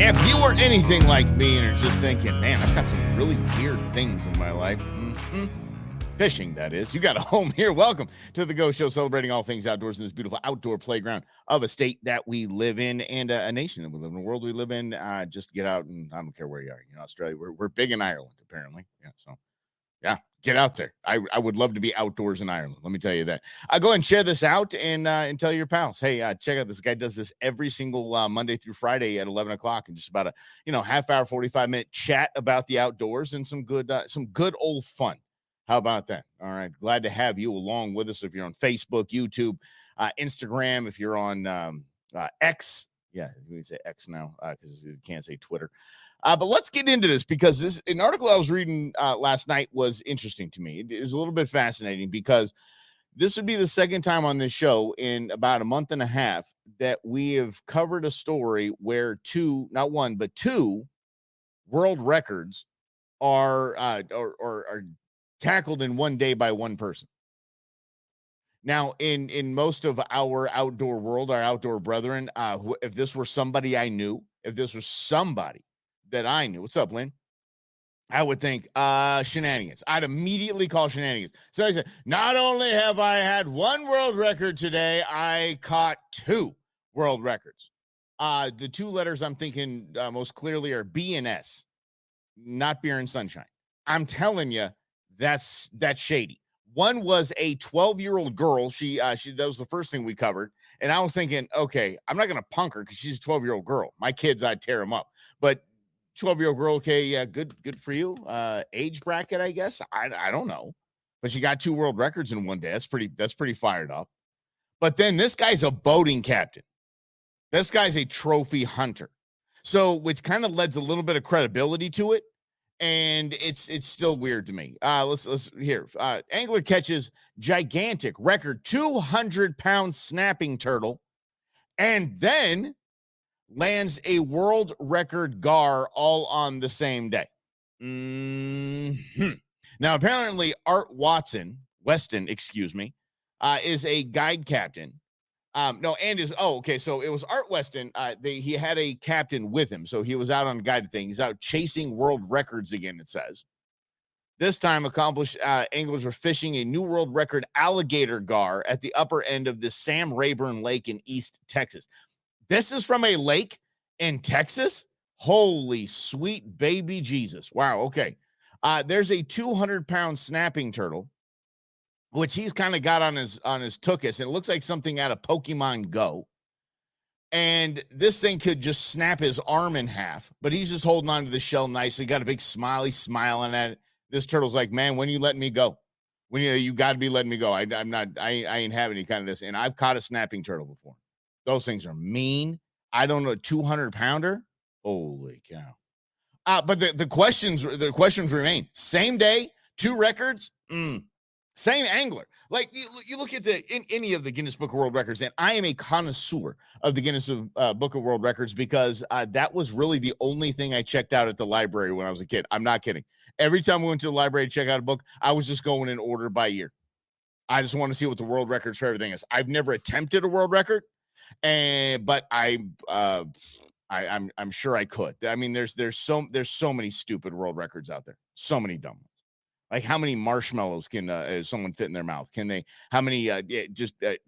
If you were anything like me and are just thinking, man, I've got some really weird things in my life, fishing, that is, you got a home here. Welcome to the Go Show, celebrating all things outdoors in this beautiful outdoor playground of a state that we live in and a nation that we live in, a world we live in. Just get out, and I don't care where you are. You know, Australia, we're big in Ireland, apparently. Yeah, so yeah, get out there. I would love to be outdoors in Ireland. Let me tell you that. Go ahead and share this out and tell your pals. Hey, check out this guy does this every single Monday through Friday at 11 o'clock, and just about a half hour, 45-minute chat about the outdoors and some good old fun. How about that? All right, glad to have you along with us. If you're on Facebook, YouTube, Instagram, if you're on X. Yeah, we say X now because you can't say Twitter. But let's get into this, because an article I was reading last night was interesting to me. It was a little bit fascinating, because this would be the second time on this show in about a month and a half that we have covered a story where not one, but two world records are tackled in one day by one person. Now, in most of our outdoor world, our outdoor brethren, if this were somebody I knew, if this was somebody that I knew, what's up, Lynn? I would think shenanigans. I'd immediately call shenanigans. So I said, not only have I had one world record today, I caught two world records. The two letters I'm thinking most clearly are B and S, not beer and sunshine. I'm telling you, that's shady. One was a 12-year-old girl. She that was the first thing we covered. And I was thinking, okay, I'm not going to punk her because she's a 12-year-old girl. My kids, I'd tear them up. But 12-year-old girl, okay, yeah, good for you. Age bracket, I guess. I don't know. But she got two world records in one day. That's pretty fired up. But then this guy's a boating captain. This guy's a trophy hunter. So, which kind of lends a little bit of credibility to it. And it's still weird to me. Let's here. Angler catches gigantic record 200-pound snapping turtle, and then lands a world record gar all on the same day. Now, apparently, Art Weston, is a guide captain. So it was Art Weston. He had a captain with him, so he was out on guided thing. He's out chasing world records again, it says. This time, accomplished anglers were fishing a new world record alligator gar at the upper end of the Sam Rayburn Lake in East Texas. This is from a lake in Texas? Holy sweet baby Jesus. Wow, okay. There's a 200-pound snapping turtle, which he's kind of got on his tuchus, and it looks like something out of Pokemon Go. And this thing could just snap his arm in half, but he's just holding on to the shell nicely. Got a big smile. He's smiling at it. This turtle's like, man, when you letting me go? When you got to be letting me go. I ain't having any kind of this. And I've caught a snapping turtle before. Those things are mean. I don't know, a 200-pounder. Holy cow. But the questions remain. Same day, two records. Same angler. Like you look at any of the Guinness Book of World Records, and I am a connoisseur of the Guinness Book of World Records, because that was really the only thing I checked out at the library when I was a kid. I'm not kidding. Every time we went to the library to check out a book, I was just going in order by year. I just want to see what the world records for everything is. I've never attempted a world record, but I'm sure I could. I mean, there's so many stupid world records out there. So many dumb ones. Like, how many marshmallows can someone fit in their mouth? How many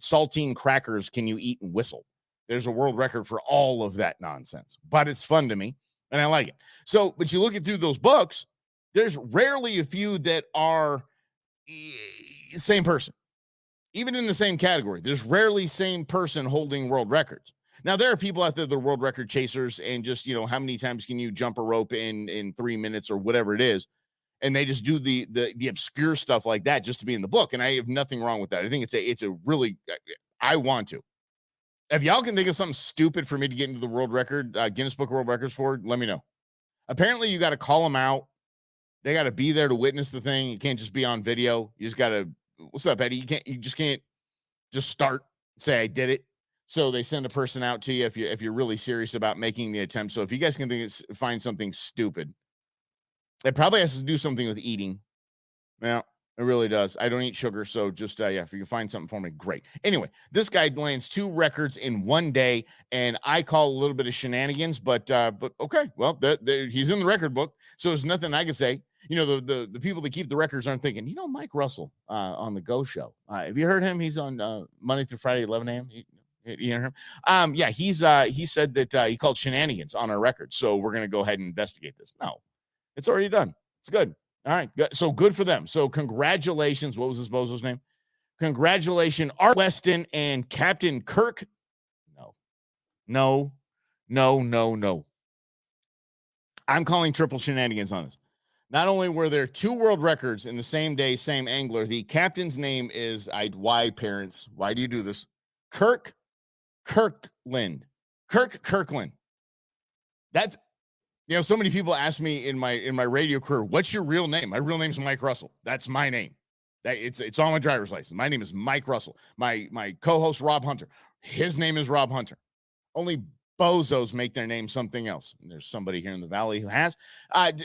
saltine crackers can you eat and whistle? There's a world record for all of that nonsense, but it's fun to me and I like it. So, but you look at through those books, there's rarely a few that are same person, even in the same category. There's rarely same person holding world records. Now, there are people out there that are world record chasers, and just, how many times can you jump a rope in 3 minutes or whatever it is? And they just do the obscure stuff like that just to be in the book. And I have nothing wrong with that. I think it's a really, I want to. If y'all can think of something stupid for me to get into the world record, Guinness Book of World Records for, let me know. Apparently, you got to call them out. They got to be there to witness the thing. You can't just be on video. You just got to, what's up, Eddie? You just can't start, say I did it. So they send a person out to you if you're really serious about making the attempt. So if you guys can find something stupid, it probably has to do something with eating. Well, It really does. I don't eat sugar, so just yeah, if you can find something for me, great. Anyway, this guy lands 2 records in 1 day, and I call a little bit of shenanigans, but okay, well, he's in the record book, so there's nothing I can say. You know, the people that keep the records aren't thinking, you know, Mike Russell on the Go Show. Have you heard him? He's on Monday through Friday, 11 a.m. You know him? Yeah, he said that he called shenanigans on our record, so we're gonna go ahead and investigate this. No, it's already done. It's good. All right. So good for them. So congratulations. What was this bozo's name? Congratulations, Art Weston and Captain Kirk. No. I'm calling triple shenanigans on this. Not only were there 2 world records in the same day, same angler, the captain's name is, why parents? Why do you do this? Kirk Kirkland. That's, you know, so many people ask me in my radio career, what's your real name? My real name is Mike Russell. That's my name. It's on my driver's license. My name is Mike Russell. My co-host Rob Hunter, his name is Rob Hunter. Only bozos make their name something else. And there's somebody here in the valley who has,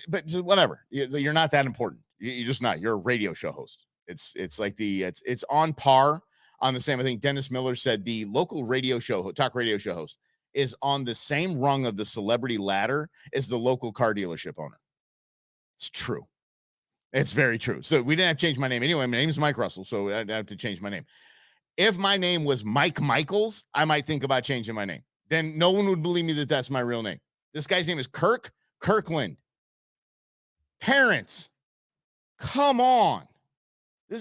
but whatever. You're not that important. You're just not. You're a radio show host. It's like it's on par on the same. I think Dennis Miller said the local radio show, talk radio show host, is on the same rung of the celebrity ladder as the local car dealership owner. It's true. It's very true. So we didn't have to change my name. Anyway, my name is Mike Russell, so I'd have to change my name. If my name was Mike Michaels, I might think about changing my name. Then no one would believe me that that's my real name. This guy's name is Kirkland. Parents, come on.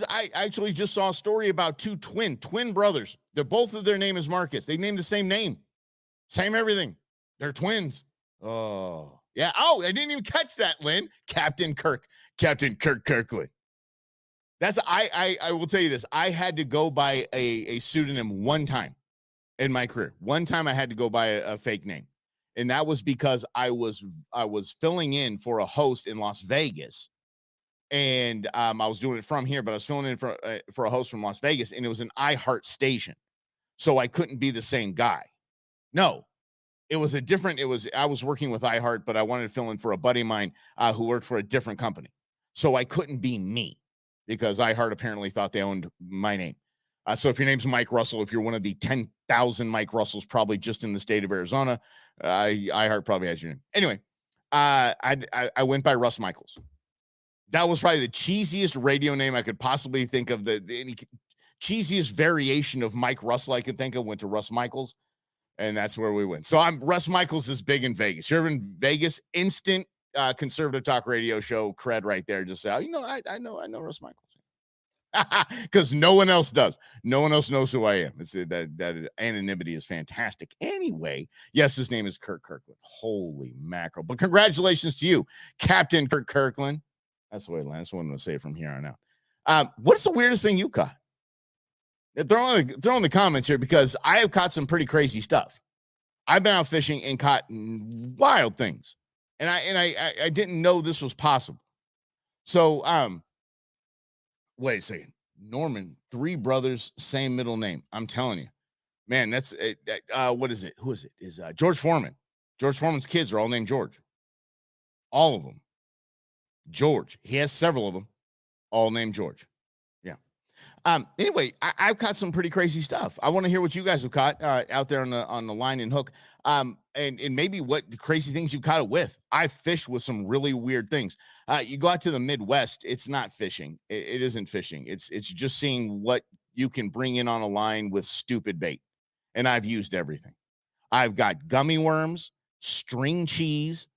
I actually just saw a story about 2 twin brothers. Both of their name is Marcus. They named the same name. Same everything. They're twins. Oh, yeah. Oh, I didn't even catch that, Lynn. Captain Kirkland. That's, I will tell you this. I had to go by a pseudonym one time in my career. One time I had to go by a fake name. And that was because I was filling in for a host in Las Vegas. And I was doing it from here, but I was filling in for a host from Las Vegas, and it was an iHeart station. So I couldn't be the same guy. No, I was working with iHeart, but I wanted to fill in for a buddy of mine who worked for a different company. So I couldn't be me because iHeart apparently thought they owned my name. So if your name's Mike Russell, if you're one of the 10,000 Mike Russells, probably just in the state of Arizona, iHeart probably has your name. Anyway, I went by Russ Michaels. That was probably the cheesiest radio name I could possibly think of. Any cheesiest variation of Mike Russell I could think of went to Russ Michaels, and that's where we went. So Russ Michaels is big in Vegas. You're in Vegas, instant conservative talk radio show cred right there. Just say, I know Russ Michaels. Because no one else does. No one else knows who I am. It's that anonymity is fantastic. Anyway, yes, his name is Kirk Kirkland. Holy mackerel! But congratulations to you, Captain Kirk Kirkland. That's the way Lance wanted to say from here on out. What's the weirdest thing you caught? Throw in the comments here, because I have caught some pretty crazy stuff. I've been out fishing and caught wild things, and I didn't know this was possible. So wait a second. Norman, 3 brothers, same middle name. I'm telling you, man, that's what is it? Who is it? Is George Foreman. George Foreman's kids are all named George. All of them. George. He has several of them, all named George. Yeah. Anyway, I've caught some pretty crazy stuff. I want to hear what you guys have caught out there on the line and hook. And maybe what the crazy things you caught it with. I fished with some really weird things. You go out to the Midwest, it's not fishing. It isn't fishing. It's just seeing what you can bring in on a line with stupid bait. And I've used everything. I've got gummy worms, string cheese.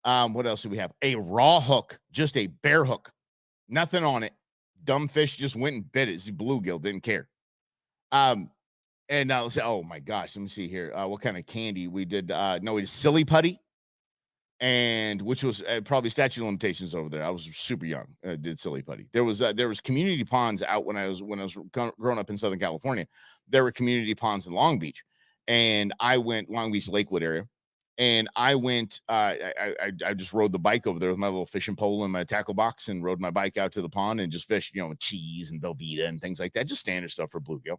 What else do we have? A raw hook, just a bare hook, nothing on it. Dumb fish just went and bit it. It's bluegill, didn't care. And now let's say, oh my gosh, let me see here. What kind of candy we did? No, we did silly putty, and which was probably statute of limitations over there. I was super young. Did silly putty. There was community ponds out when I was growing up in Southern California. There were community ponds in Long Beach, and I went Long Beach Lakewood area. And I went, I just rode the bike over there with my little fishing pole and my tackle box and rode my bike out to the pond and just fished, with cheese and Velveeta and things like that. Just standard stuff for bluegill.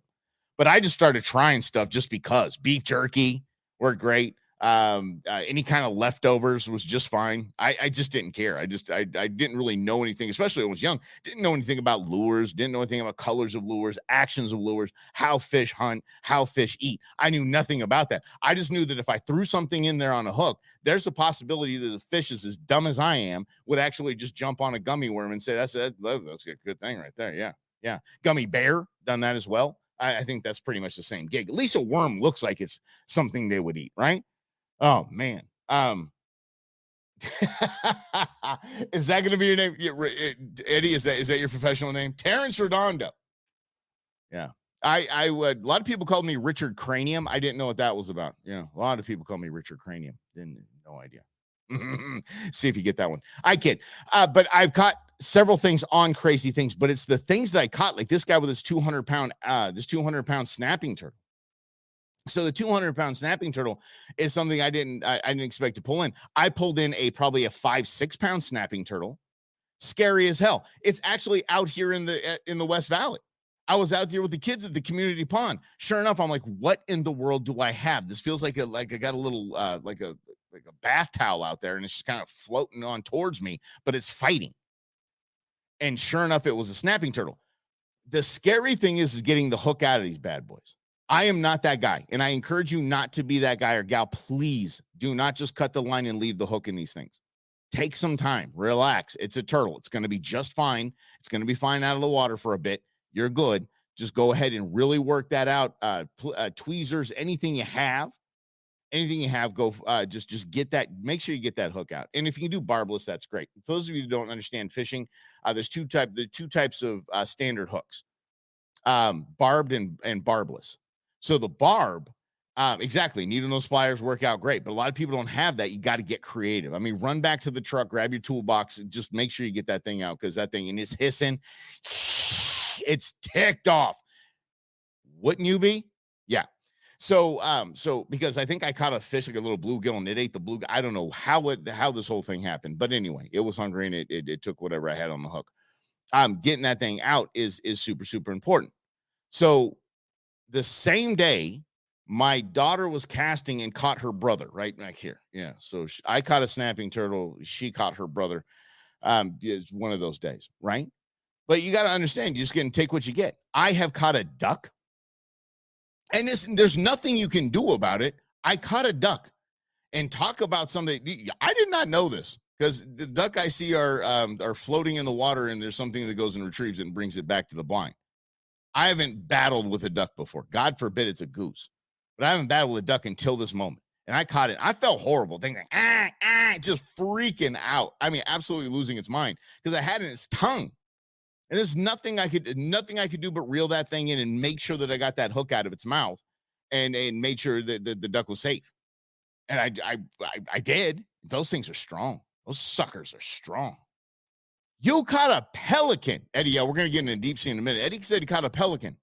But I just started trying stuff just because. Beef jerky worked great. Any kind of leftovers was just fine. I just didn't care. I didn't really know anything, especially when I was young. Didn't know anything about lures, didn't know anything about colors of lures, actions of lures, how fish hunt, how fish eat. I knew nothing about that. I just knew that if I threw something in there on a hook, there's a possibility that the fish is as dumb as I am would actually just jump on a gummy worm and say, that's a good thing right there. Yeah. Yeah. Gummy bear, done that as well. I think that's pretty much the same gig. At least a worm looks like it's something they would eat, right? Oh man. Is that going to be your name? Yeah, Eddie, is that your professional name? Terrence Redondo. Yeah. I would, a lot of people called me Richard Cranium. I didn't know what that was about. Yeah. A lot of people call me Richard Cranium. No idea. See if you get that one. I kid. But I've caught several things on Crazy Things, but it's the things that I caught, like this guy with his 200-pound snapping turtle. So the 200-pound snapping turtle is something I didn't expect to pull in. I pulled in probably a 5-6-pound snapping turtle. Scary as hell. It's actually out here in the West Valley. I was out here with the kids at the community pond. Sure enough, I'm like, what in the world do I have? This feels like I got a little like a bath towel out there, and it's just kind of floating on towards me, but it's fighting. And sure enough, it was a snapping turtle. The scary thing is getting the hook out of these bad boys. I am not that guy, and I encourage you not to be that guy or gal. Please do not just cut the line and leave the hook in these things. Take some time, relax. It's a turtle. It's going to be just fine. It's going to be fine out of the water for a bit. You're good. Just go ahead and really work that out. Tweezers, anything you have, go just get that. Make sure you get that hook out. And if you can do barbless, that's great. For those of you who don't understand fishing, there's two types of standard hooks, barbed and barbless. So the barb, exactly, needle nose pliers work out great, but a lot of people don't have that. You got to get creative. I mean, run back to the truck, grab your toolbox, and just make sure you get that thing out, because that thing, and it's hissing, it's ticked off. Wouldn't you be? Yeah. So because I think I caught a fish like a little bluegill, and it ate the bluegill. I don't know how this whole thing happened, but anyway, it was hungry, and it took whatever I had on the hook. Getting that thing out is super, super important. So the same day, my daughter was casting and caught her brother right back here. Yeah. So I caught a snapping turtle. She caught her brother. It's one of those days, right? But you got to understand, you just going to take what you get. I have caught a duck, and there's nothing you can do about it. I caught a duck, and talk about something. I did not know this, because the duck I see are floating in the water, and there's something that goes and retrieves it and brings it back to the blind. I haven't battled with a duck before. God forbid it's a goose, but I haven't battled with a duck until this moment. And I caught it. I felt horrible, thinking, just freaking out. I mean, absolutely losing its mind, because I had it in its tongue. And there's nothing I could do but reel that thing in and make sure that I got that hook out of its mouth, and made sure that the duck was safe. And I did. Those things are strong. Those suckers are strong. You caught a pelican, Eddie. Yeah, we're gonna get into deep sea in a minute. Eddie said he caught a pelican.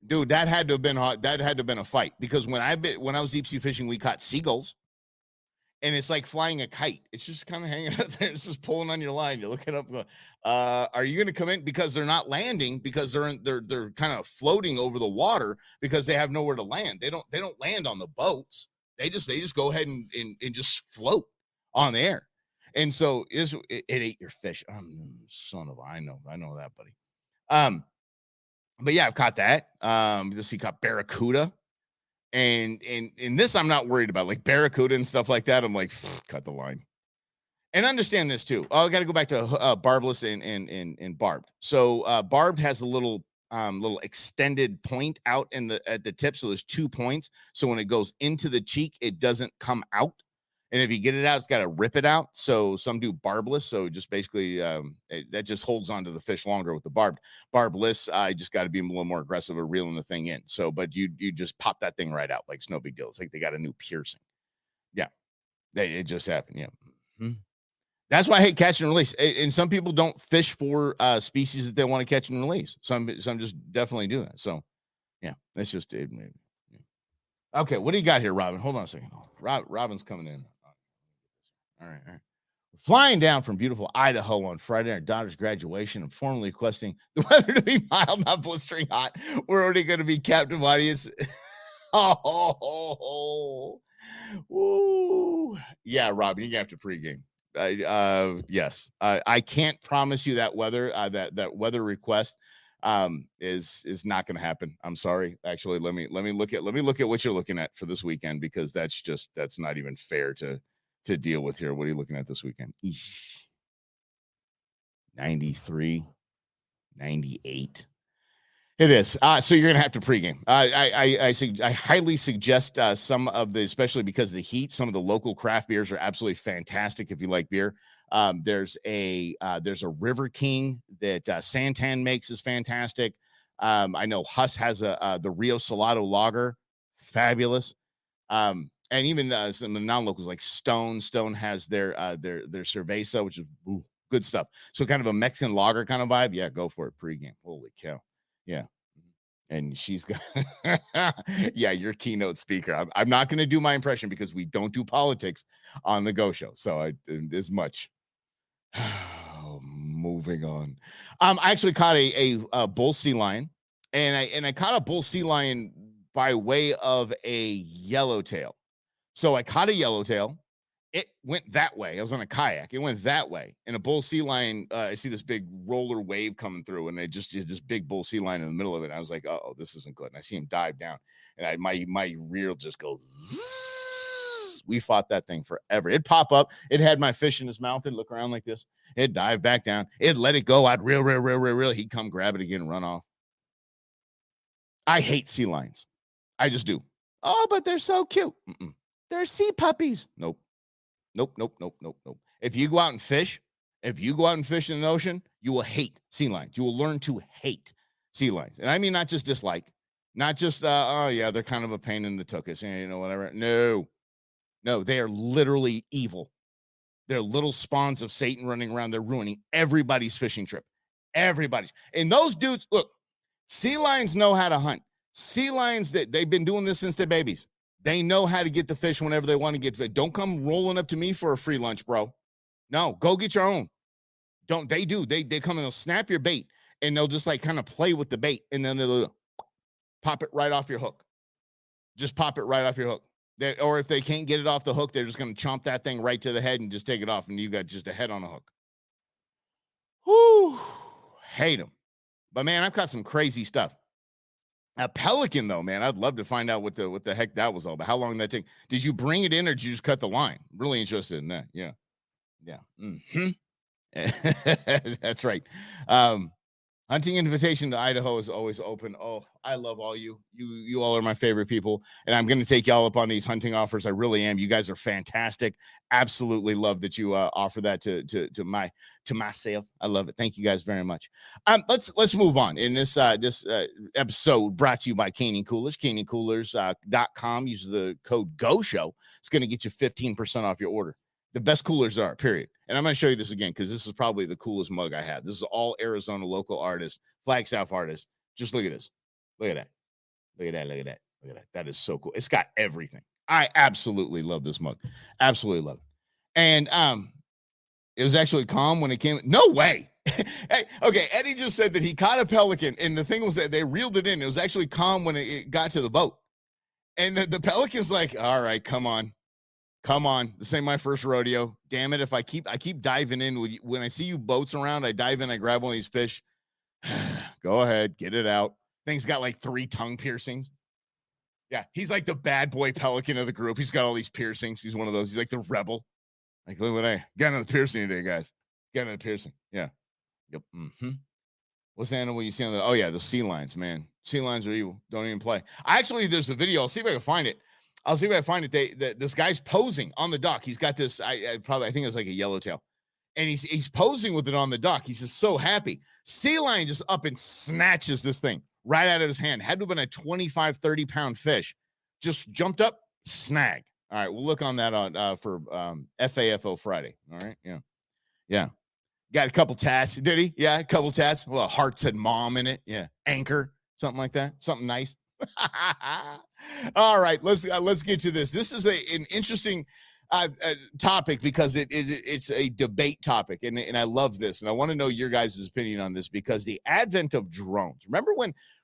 Dude, that had to have been hot. That had to have been a fight, because when I was deep sea fishing, we caught seagulls, and it's like flying a kite. It's just kind of hanging out there. It's just pulling on your line. You're looking up, are you going to come in? Because they're not landing, because they're kind of floating over the water, because they have nowhere to land. They don't land on the boats. They just go ahead and just float on the air. And so it ate your fish. Son of, I know that, buddy. But yeah, I've caught that. This he caught barracuda, and this I'm not worried about, like barracuda and stuff like that. I'm like, cut the line. And understand this too. I got to go back to barbless and barbed. So barbed has a little extended point out at the tip. So there's 2 points. So when it goes into the cheek, it doesn't come out. And if you get it out, it's got to rip it out. So some do barbless. So just basically that just holds onto the fish longer with the barbed. Barbless, I just got to be a little more aggressive at reeling the thing in. So, but you just pop that thing right out. Like it's no big deal. It's like they got a new piercing. Yeah. It just happened. Yeah. Mm-hmm. That's why I hate catch and release. And some people don't fish for species that they want to catch and release. Some just definitely do that. So yeah, that's just it. Yeah. Okay. What do you got here, Robin? Hold on a second. Robin's coming in. All right. Flying down from beautiful Idaho on Friday, our daughter's graduation, and formally requesting the weather to be mild, not blistering hot. We're already going to be captive audience Oh, ooh. Yeah, Robin, you're gonna have to pregame. Yes, I can't promise you that weather. That weather request is not going to happen. I'm sorry. Actually, let me look at what you're looking at for this weekend, because that's not even fair to deal with here. What are you looking at this weekend? Eesh. 93, 98. It is. So you're gonna have to pregame. I highly suggest some of the, especially because of the heat, some of the local craft beers are absolutely fantastic if you like beer. There's a River King that Santan makes, is fantastic. I know Huss has the Rio Salado Lager, fabulous. And even some of the non-locals like Stone. Stone has their cerveza, which is good stuff. So kind of a Mexican lager kind of vibe. Yeah, go for it. Pregame. Holy cow. Yeah. And she's got, yeah, your keynote speaker. I'm not going to do my impression because we don't do politics on the Go Show. So as much. Moving on. I actually caught a bull sea lion, and I caught a bull sea lion by way of a yellowtail. So I caught a yellowtail. It went that way. I was on a kayak. It went that way. And a bull sea lion, I see this big roller wave coming through, and this big bull sea lion in the middle of it. I was like, oh, this isn't good. And I see him dive down, and my reel just goes zzz. We fought that thing forever. It'd pop up. It had my fish in his mouth. It'd look around like this. It'd dive back down. It'd let it go. I'd reel. He'd come grab it again and run off. I hate sea lions. I just do. Oh, but they're so cute. Mm-mm. They're sea puppies. Nope. If you go out and fish in the ocean, you will hate sea lions. You will learn to hate sea lions. And I mean, not just dislike, not just, oh yeah, they're kind of a pain in the tuchus, whatever. No, they are literally evil. They're little spawns of Satan running around. They're ruining everybody's fishing trip. Everybody's. And those dudes, look, sea lions know how to hunt. Sea lions, they've been doing this since they're babies. They know how to get the fish whenever they want to get fish. Don't come rolling up to me for a free lunch, bro. No, go get your own. They come and they'll snap your bait, and they'll just like kind of play with the bait, and then they'll pop it right off your hook. Just pop it right off your hook. Or if they can't get it off the hook, they're just going to chomp that thing right to the head and just take it off, and you got just a head on a hook. Whoo, hate them. But man, I've got some crazy stuff. A pelican, though, man, I'd love to find out what the heck that was all about. How long did that take? Did you bring it in, or did you just cut the line? Really interested in that. Yeah. Mm-hmm. That's right. Hunting invitation to Idaho is always open. Oh, I love all you. You all are my favorite people, and I'm going to take y'all up on these hunting offers. I really am. You guys are fantastic. Absolutely love that you offer that to myself. I love it. Thank you guys very much. Let's move on. In this episode brought to you by Canyon Coolers, CanyonCoolers.com. Use the code GOSHOW. It's going to get you 15% off your order. The best coolers are, period. And I'm going to show you this again, because this is probably the coolest mug I have. This is all Arizona local artists, Flagstaff artists. Just look at this. Look at that. Look at that. Look at that. Look at that. That is so cool. It's got everything. I absolutely love this mug. Absolutely love it. And it was actually calm when it came. No way. Hey, okay, Eddie just said that he caught a pelican, and the thing was that they reeled it in. It was actually calm when it got to the boat. And the pelican's like, all right, come on. This ain't my first rodeo. Damn it. If I keep diving in with you, when I see you boats around, I dive in, I grab one of these fish. Go ahead, get it out. Thing's got like 3 tongue piercings. Yeah, he's like the bad boy pelican of the group. He's got all these piercings. He's one of those. He's like the rebel. Like, look what I got another piercing today, guys. Got another piercing. Yeah. Yep. Mm-hmm. What's the animal you see on the? Oh yeah, the sea lions, man. Sea lions are evil. Don't even play. There's a video. I'll see if I can find it. This guy's posing on the dock. He's got this. I think it was like a yellowtail, and he's posing with it on the dock. He's just so happy. Sea lion just up and snatches this thing right out of his hand. Had to have been a 25, 30-pound fish. Just jumped up, snag. All right, we'll look on that on for FAFO Friday. All right, yeah. Got a couple tats. Did he? Yeah, a couple tats. Well, a heart said mom in it. Yeah, anchor, something like that. Something nice. All right, let's get to this. This is an interesting topic, because it's a debate topic, and I love this, and I want to know your guys' opinion on this, because the advent of drones. Remember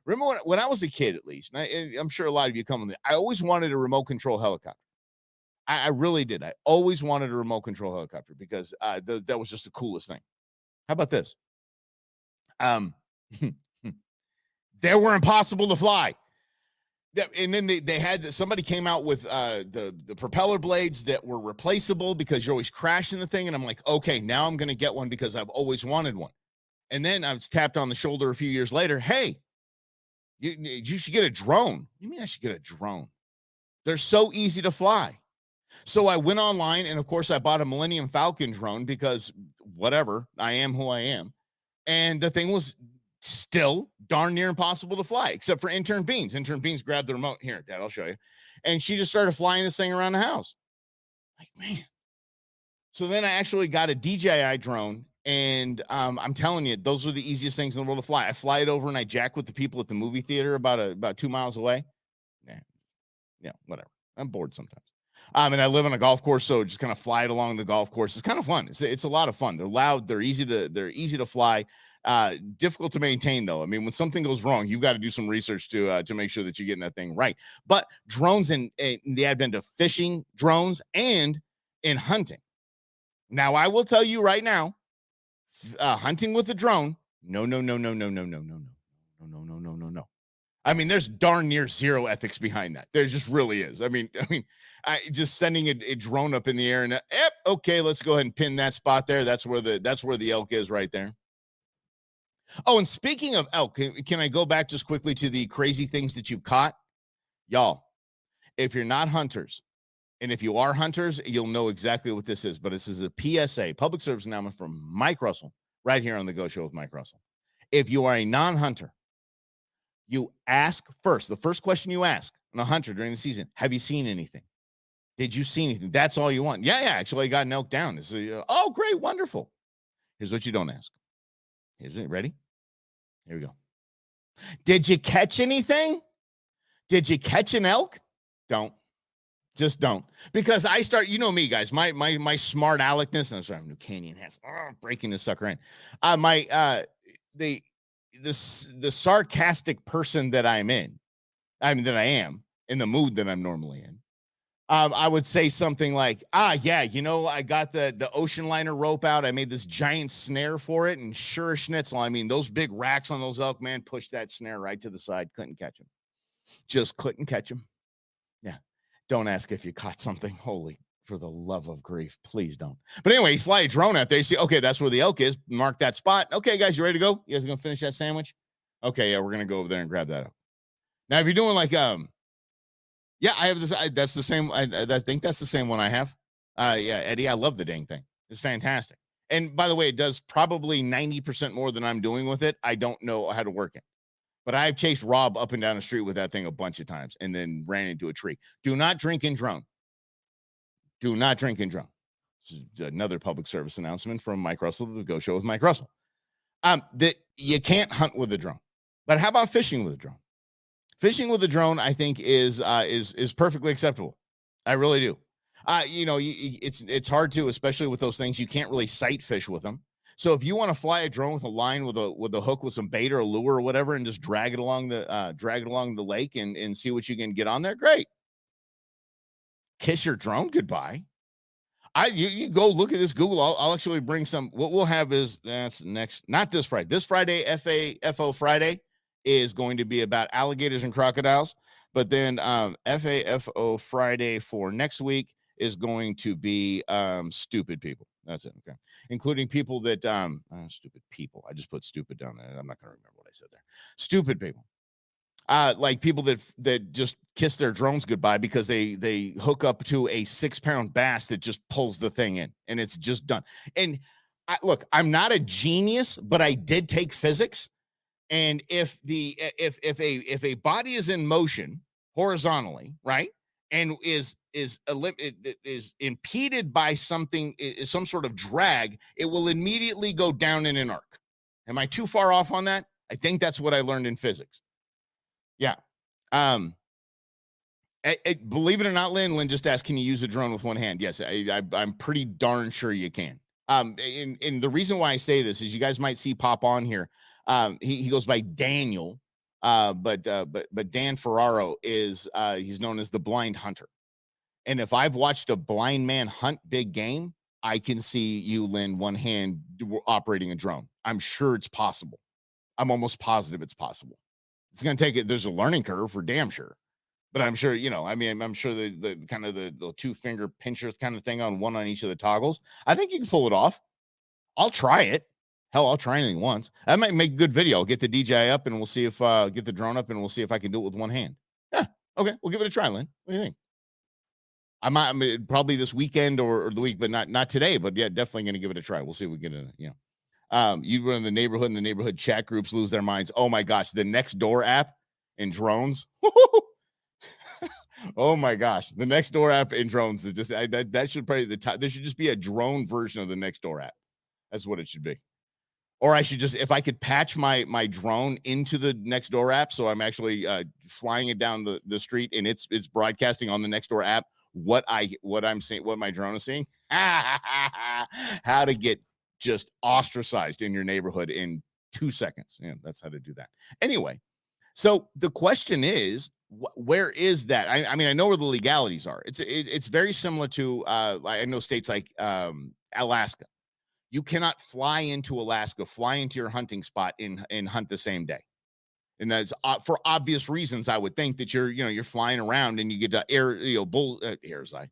Remember when I was a kid, at least, and I'm sure a lot of you come with it, I always wanted a remote control helicopter. I really did. I always wanted a remote control helicopter because that was just the coolest thing. How about this? Um, they were impossible to fly. And then they had somebody came out with the propeller blades that were replaceable because you're always crashing the thing. And I'm like, okay, now I'm going to get one because I've always wanted one. And then I was tapped on the shoulder a few years later. Hey, you should get a drone. You mean I should get a drone? They're so easy to fly. So I went online and of course I bought a Millennium Falcon drone because whatever, I am who I am. And the thing was still darn near impossible to fly, except for intern Beans. Intern Beans grabbed the remote. Here, Dad, I'll show you. And she just started flying this thing around the house. Like, man. So then I actually got a DJI drone. And I'm telling you, those are the easiest things in the world to fly. I fly it over and I jack with the people at the movie theater about 2 miles away. Yeah, whatever. I'm bored sometimes. And I live on a golf course, so just kind of fly it along the golf course. It's kind of fun. It's a lot of fun. They're loud. They're easy to fly. Difficult to maintain though. I mean, when something goes wrong, you've got to do some research to make sure that you're getting that thing right. But drones in the advent of fishing drones and in hunting. Now, I will tell you right now, hunting with a drone, no. I mean, there's darn near zero ethics behind that. There just really is. I mean, just sending a drone up in the air and okay, let's go ahead and pin that spot there. That's where the elk is right there. Oh, and speaking of elk, can I go back just quickly to the crazy things that you've caught? Y'all, if you're not hunters, and if you are hunters, you'll know exactly what this is. But this is a PSA, public service announcement from Mike Russell, right here on the Go Show with Mike Russell. If you are a non-hunter, you ask first. The first question you ask on a hunter during the season, have you seen anything? Did you see anything? That's all you want. Yeah, actually, I got an elk down. It's oh, great, wonderful. Here's what you don't ask. Here's it. Ready? Here we go. Did you catch anything? Did you catch an elk? Don't. Just don't. Because I start, you know me, guys, my smart aleckness, and I'm sorry, New Canyon has breaking this sucker in. The sarcastic person that I am in the mood that I'm normally in. I would say something like, yeah, I got the ocean liner rope out. I made this giant snare for it. And sure as schnitzel, I mean, those big racks on those elk, man, pushed that snare right to the side. Couldn't catch him. Just couldn't catch him. Yeah. Don't ask if you caught something. Holy, for the love of grief, please don't. But anyway, you fly a drone out there. You see, okay, that's where the elk is. Mark that spot. Okay, guys, you ready to go? You guys going to finish that sandwich? Okay, yeah, we're going to go over there and grab that up. Now, if you're doing like, yeah, I have this. That's the same. I think that's the same one I have. Yeah, Eddie, I love the dang thing. It's fantastic. And by the way, it does probably 90% more than I'm doing with it. I don't know how to work it. But I've chased Rob up and down the street with that thing a bunch of times and then ran into a tree. Do not drink and drone. Do not drink and drone. Another public service announcement from Mike Russell, the Go Show with Mike Russell. That you can't hunt with a drone. But how about fishing with a drone? Fishing with a drone, I think, is perfectly acceptable. I really do. It's hard to, especially with those things. You can't really sight fish with them. So if you want to fly a drone with a line with a hook with some bait or a lure or whatever, and just drag it along the lake and see what you can get on there, great. Kiss your drone goodbye. You go look at this Google. I'll actually bring some. What we'll have is that's next, not this Friday. This Friday, FAFO Friday, is going to be about alligators and crocodiles. But then FAFO Friday for next week is going to be stupid people. That's it. Okay. Including people that stupid people. I just put stupid down there. I'm not going to remember what I said there. Stupid people. Like people that just kiss their drones goodbye because they hook up to a 6-pound bass that just pulls the thing in and it's just done. And look, I'm not a genius, but I did take physics. And if a body is in motion horizontally, right, and is impeded by something, is some sort of drag, it will immediately go down in an arc. Am I too far off on that? I think that's what I learned in physics. Yeah. Believe it or not, Lynn just asked, can you use a drone with one hand? Yes, I'm pretty darn sure you can. And the reason why I say this is you guys might see pop on here. He goes by Daniel But Dan Ferraro is he's known as the blind hunter. And if I've watched a blind man hunt big game, I can see you, Lynn, one hand operating a drone. I'm sure it's possible. I'm almost positive it's possible. It's going to take it. There's a learning curve for damn sure. But I'm sure, I mean, I'm sure the kind of the two finger pinchers kind of thing on one on each of the toggles. I think you can pull it off. I'll try it. Hell, I'll try anything once. I might make a good video. I'll get the DJI up and we'll see if get the drone up and we'll see if I can do it with one hand. Yeah. Okay. We'll give it a try, Lynn. What do you think? I mean, probably this weekend or the week, but not today. But yeah, definitely going to give it a try. We'll see if we get it. You run in the neighborhood and the neighborhood chat groups lose their minds. Oh my gosh, the Nextdoor app and drones. Oh my gosh, the Nextdoor app and drones is just that should probably there should just be a drone version of the Nextdoor app. That's what it should be. Or I should just, if I could patch my drone into the Nextdoor app, so I'm actually flying it down the street and it's broadcasting on the Nextdoor app what I'm seeing, what my drone is seeing. How to get just ostracized in your neighborhood in 2 seconds. Yeah, that's how to do that. Anyway, so the question is, where is that? I mean, I know where the legalities are. It's very similar to I know states like Alaska. You cannot fly into Alaska, fly into your hunting spot and hunt the same day. And that's for obvious reasons. I would think that you're flying around and you get to air's eye.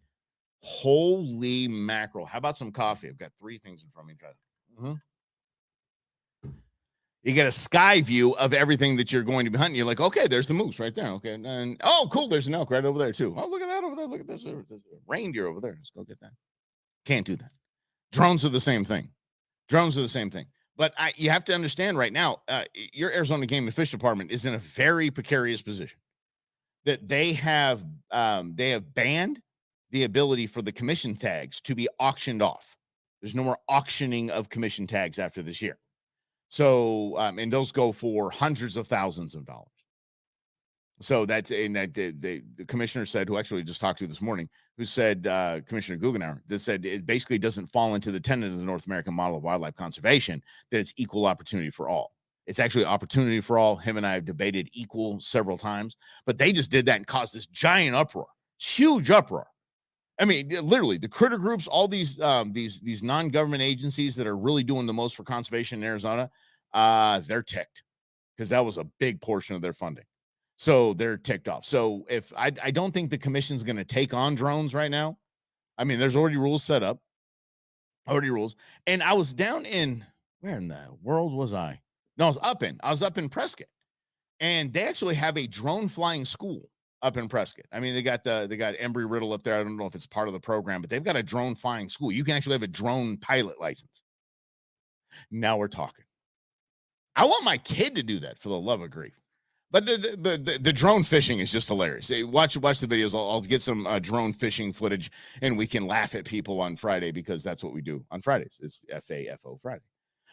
Holy mackerel. How about some coffee? I've got 3 things in front of me. You get a sky view of everything that you're going to be hunting. You're like, okay, there's the moose right there. Okay. And oh, cool. There's an elk right over there too. Oh, look at that over there. Look at this. There's a reindeer over there. Let's go get that. Can't do that. Drones are the same thing. But you have to understand right now, your Arizona Game and Fish Department is in a very precarious position. That they have banned the ability for the commission tags to be auctioned off. There's no more auctioning of commission tags after this year. So, and those go for hundreds of thousands of dollars. So that's the commissioner said, who actually just talked to this morning, who said, Commissioner Guggenauer, that said it basically doesn't fall into the tenet of the North American model of wildlife conservation, that it's equal opportunity for all. It's actually opportunity for all. Him and I have debated equal several times, but they just did that and caused this giant uproar, huge uproar. I mean, literally, the critter groups, all these non-government agencies that are really doing the most for conservation in Arizona, they're ticked because that was a big portion of their funding. So they're ticked off. So if I don't think the commission's going to take on drones right now. I mean, there's already rules set up, And I was down in, where in the world was I? No, I was up in Prescott, and they actually have a drone flying school up in Prescott. I mean, they got Embry Riddle up there. I don't know if it's part of the program, but they've got a drone flying school. You can actually have a drone pilot license. Now we're talking. I want my kid to do that, for the love of grief. But the drone fishing is just hilarious. Hey, watch the videos. I'll get some drone fishing footage, and we can laugh at people on Friday, because that's what we do on Fridays. It's FAFO Friday.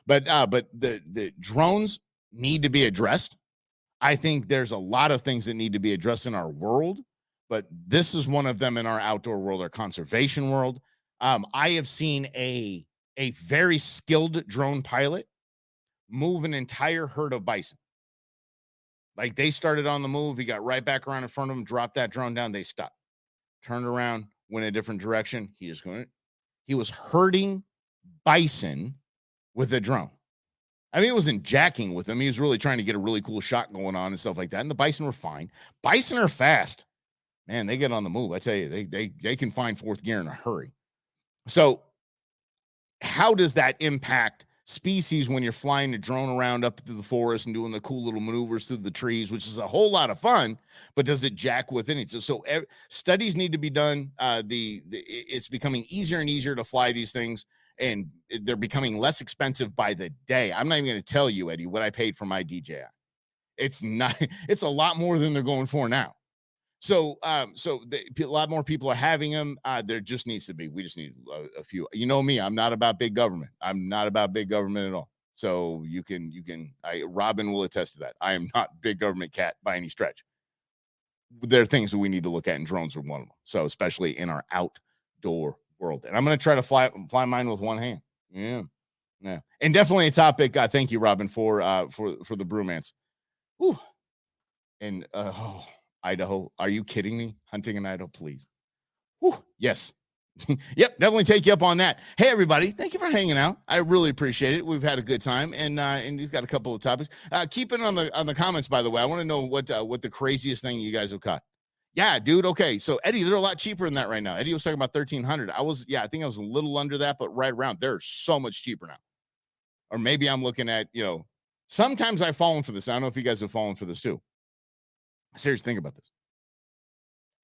But the drones need to be addressed. I think there's a lot of things that need to be addressed in our world, but this is one of them in our outdoor world, our conservation world. I have seen a very skilled drone pilot move an entire herd of bison. Like, they started on the move. He got right back around in front of them, dropped that drone down. They stopped, turned around, went a different direction. He was herding bison with a drone. I mean, it wasn't jacking with them. He was really trying to get a really cool shot going on and stuff like that. And the bison were fine. Bison are fast. Man, they get on the move. I tell you, they can find fourth gear in a hurry. So how does that impact species when you're flying a drone around up through the forest and doing the cool little maneuvers through the trees, which is a whole lot of fun, but does it jack with anything? So studies need to be done. It's becoming easier and easier to fly these things, and they're becoming less expensive by the day. I'm not even going to tell you, Eddie, what I paid for my DJI. It's a lot more than they're going for now. So a lot more people are having them. There just needs to be. We just need a few. You know me. I'm not about big government. I'm not about big government at all. So Robin will attest to that. I am not big government cat by any stretch. There are things that we need to look at, and drones are one of them. So especially in our outdoor world, and I'm going to try to fly mine with one hand. Yeah, and definitely a topic. Thank you, Robin, for the brewmance. Whew. And Idaho. Are you kidding me? Hunting in Idaho, please. Whew, yes. Yep, definitely take you up on that. Hey, everybody, thank you for hanging out. I really appreciate it. We've had a good time, and you've got a couple of topics. Keep it on the comments, by the way. I want to know what the craziest thing you guys have caught. Yeah, dude. Okay, so Eddie, they're a lot cheaper than that right now. Eddie was talking about 1,300. I think I was a little under that, but right around. They're so much cheaper now. Or maybe I'm looking at Sometimes I've fallen for this. I don't know if you guys have fallen for this too. Seriously, think about this.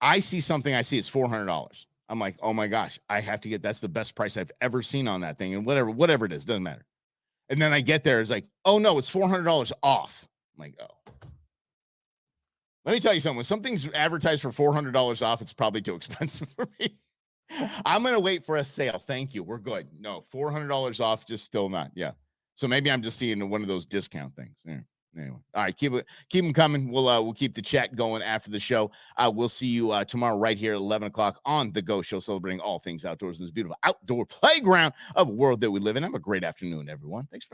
I see something. I see it's $400. I'm like, oh my gosh, I have to get. That's the best price I've ever seen on that thing, and whatever it is, doesn't matter. And then I get there, it's like, oh no, it's $400 off. I'm like, oh. Let me tell you something. When something's advertised for $400 off, it's probably too expensive for me. I'm gonna wait for a sale. Thank you. We're good. No, $400 off, just still not. Yeah. So maybe I'm just seeing one of those discount things. Yeah. Anyway, all right, keep them coming. We'll keep the chat going after the show. We'll see you tomorrow right here at 11 o'clock on the Go Show, celebrating all things outdoors in this beautiful outdoor playground of a world that we live in. Have a great afternoon, everyone. Thanks for